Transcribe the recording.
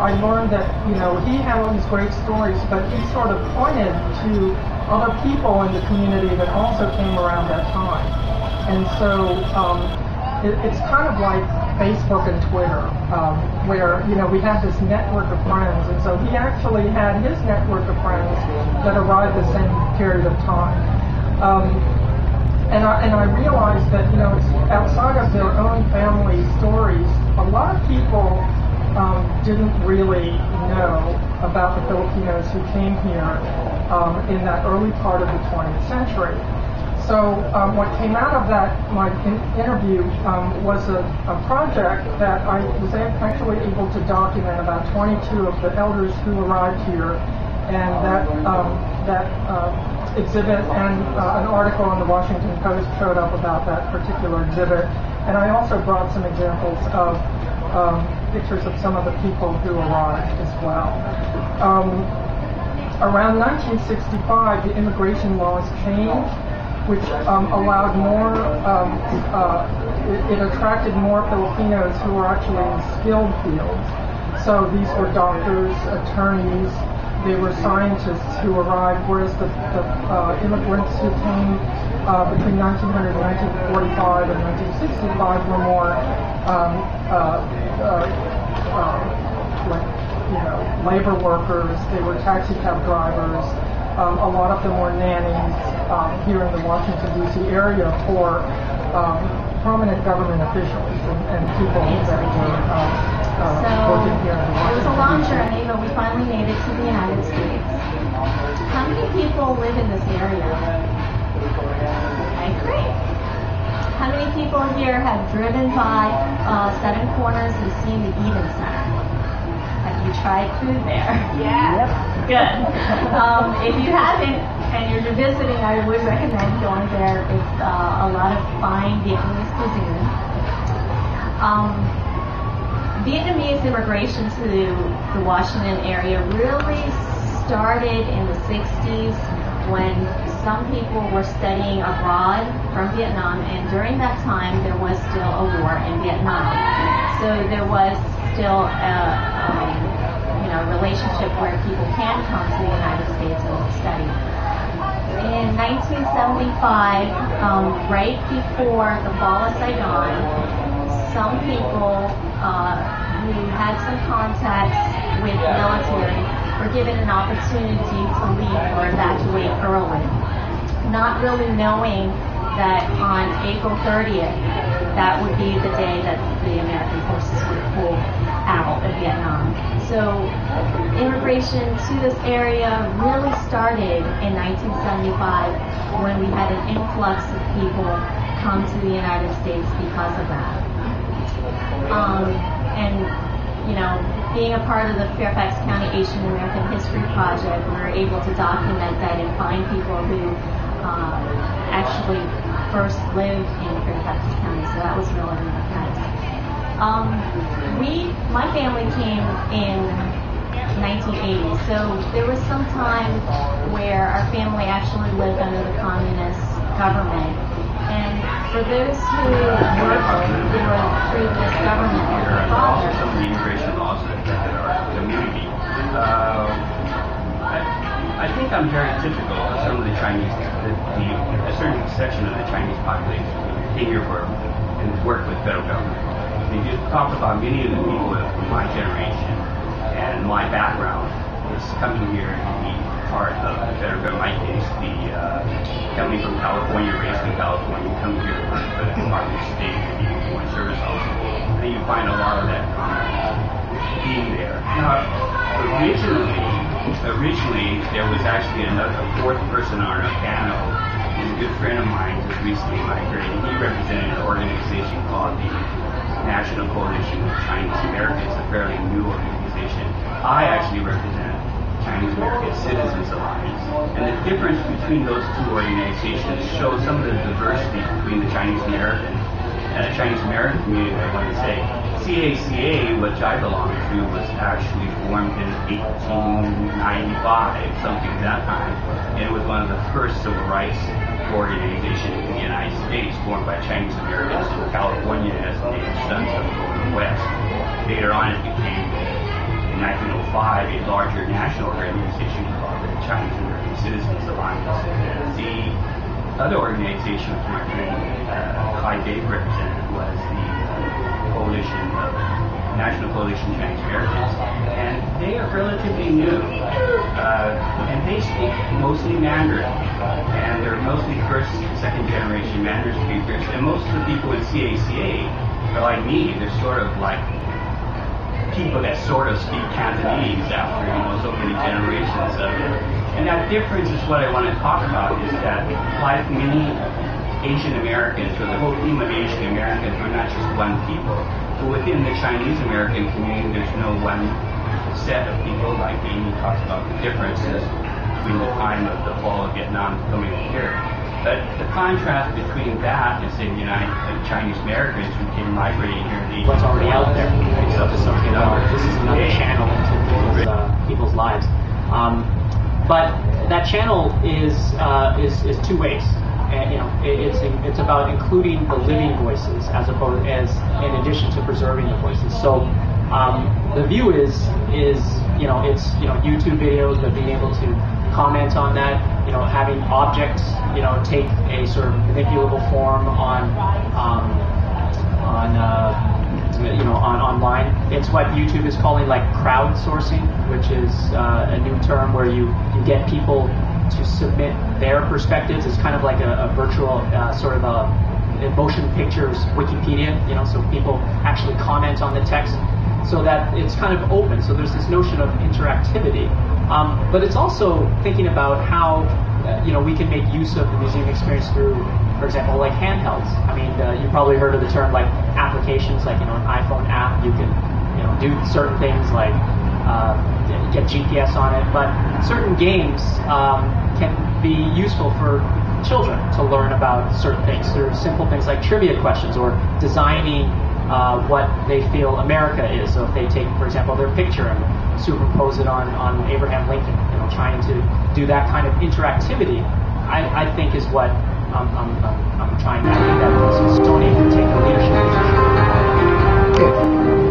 I learned that, he had all these great stories, but he sort of pointed to other people in the community that also came around that time. And so it's kind of like Facebook and Twitter, where, we have this network of friends. And so he actually had his network of friends that arrived the same period of time. And I realized that, it's outside of their own family stories, a lot of people didn't really know about the Filipinos who came here in that early part of the 20th century. So what came out of that, my interview, was a project that I was actually able to document about 22 of the elders who arrived here, and that exhibit and an article in the Washington Post showed up about that particular exhibit. And I also brought some examples of pictures of some of the people who arrived as well. Around 1965, the immigration laws changed, which allowed more, it attracted more Filipinos who were actually in skilled fields. So these were doctors, attorneys, they were scientists who arrived, whereas the immigrants who came between 1900 and 1945 and 1965 were more labor workers. They were taxi cab drivers. A lot of them were nannies here in the Washington, D.C. area for prominent government officials and people that were working here in the Washington. It was a long journey, but we finally made it to the United States. How many people live in this area? Okay, great. How many people here have driven by Seven Corners and seen the Eden Center? Have you tried food there? Yeah. Yep. Good. If you haven't and you're visiting, I would recommend going there. It's a lot of fine Vietnamese cuisine. Vietnamese immigration to the Washington area really started in the 60s when some people were studying abroad from Vietnam, and during that time there was still a war in Vietnam. So there was still a relationship where people can come to the United States and study. In 1975, right before the fall of Saigon, some people who had some contacts with the military were given an opportunity to leave or evacuate early, not really knowing that on April 30th, that would be the day that the American forces would pull out of Vietnam. So immigration to this area really started in 1975 when we had an influx of people come to the United States because of that. Being a part of the Fairfax County Asian American History Project, we were able to document that and find people who actually first lived in Fairfax County, so that was really, really nice. My family came in 1980, so there was some time where our family actually lived under the communist government. And for those who worked for the previous government, some of the immigration laws that affected our community. I think I'm very typical of some of the Chinese, a certain section of the Chinese population who came here for and worked with federal government. They just talked about many of the people of my generation and my background is coming here to be part of the federal government. My case, coming from California, raised in California, coming here to work for the Department of State to be Foreign Service Officer. And you find a lot of that being there. Now, originally there was actually a fourth person on our panel. He's a good friend of mine who recently migrated. He represented an organization called the National Coalition of Chinese Americans, a fairly new organization. I actually represent Chinese American Citizens Alliance. And the difference between those two organizations shows some of the diversity between the Chinese American community, I want to say. CAAHP, which I belong to, was actually formed in 1895, something at that time, and it was one of the first civil rights organizations in the United States, formed by Chinese Americans in California as the native sons of the Golden West. Later on, it became, in 1905, a larger national organization called the Chinese American Citizens Alliance. The other organization, which my friend Kai Dave represented, was the National Coalition of Chinese Americans, and they are relatively new, and they speak mostly Mandarin, and they're mostly first, second generation Mandarin speakers, and most of the people in CAAHP are like me. They're sort of like people that sort of speak Cantonese after so many generations of it. And that difference is what I want to talk about, is that like many Asian Americans, or the whole theme of Asian Americans, we're not just one people. But within the Chinese American community, there's no one set of people. Like Amy talks about the differences between the time of the fall of Vietnam coming here. But the contrast between that and, say, the Chinese Americans who came migrating here in the what's already out there. So this is another channel into people's lives. But that channel is two ways. And, it's about including the living voices as opposed as in addition to preserving the voices. So the view is YouTube videos, but being able to comment on that, having objects take a sort of manipulable form online. It's what YouTube is calling like crowdsourcing, which is a new term where you get people to submit their perspectives. It's kind of like a virtual sort of a motion pictures Wikipedia, so people actually comment on the text, so that it's kind of open. So there's this notion of interactivity, but it's also thinking about how we can make use of the museum experience through, for example, like handhelds. I mean, you probably heard of the term like applications, like an iPhone app. You can do certain things like get GPS on it, but certain games can be useful for children to learn about certain things. There are simple things like trivia questions or designing what they feel America is. So if they take, for example, their picture and superimpose it on Abraham Lincoln, trying to do that kind of interactivity, I think is what I'm trying to do. That Smithsonian can take a leadership position.